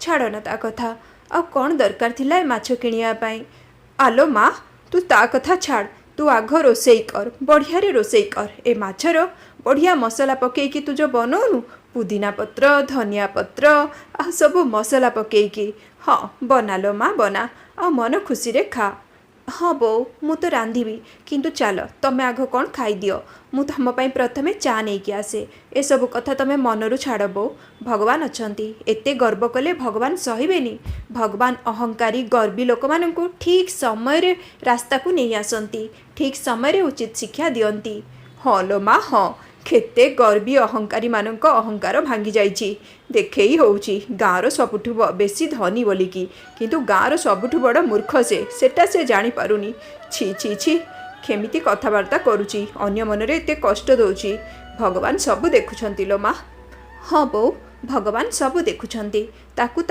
छाड़ ना ता कथा आ कौन दरकार थिला ए माछ किनिया पाई। आलो माँ तू ता कथा छाड़ तू आघ रोसई कर बढ़िया रोसई कर ए माछर बढ़िया मसला पकईकी तू जो बनौनु पुदीना पत्र धनिया पत्र आ सब मसला पकईकी हाँ बना लो माँ बना आ मन खुशी रे खा। हाँ बो मु तो रांधिबी किंतु चल तमे आग कौन खाई दियो मु तुम प्रथमे चा नहीं कि आसे ए सब कथा तमे मनरू छाड़ बो। भगवान अछंती एते गर्व कले भगवान सहिबेनी। भगवान अहंकारी गर्वी लोक माननकु ठीक समय रे रास्ता को नहीं आसंती ठीक समय रे उचित शिक्षा दियंती। हाँ लो माँ हाँ केते गर्वी अहंकारी मानक अहंकार भांगी जाइछि देखई होउछि गाँर सबुठु बेसी धनी बोलिकी किंतु गाँर सबुठु बड़ मूर्ख सेटा से जानी पारुनी। छी छी छी केमिति कथबार्ता करुछि अन्य मनरे एते कष्ट दउछि। भगवान सब देखुछंती लो माँ। हाँ बो भगवान सब देखुछंती ताकू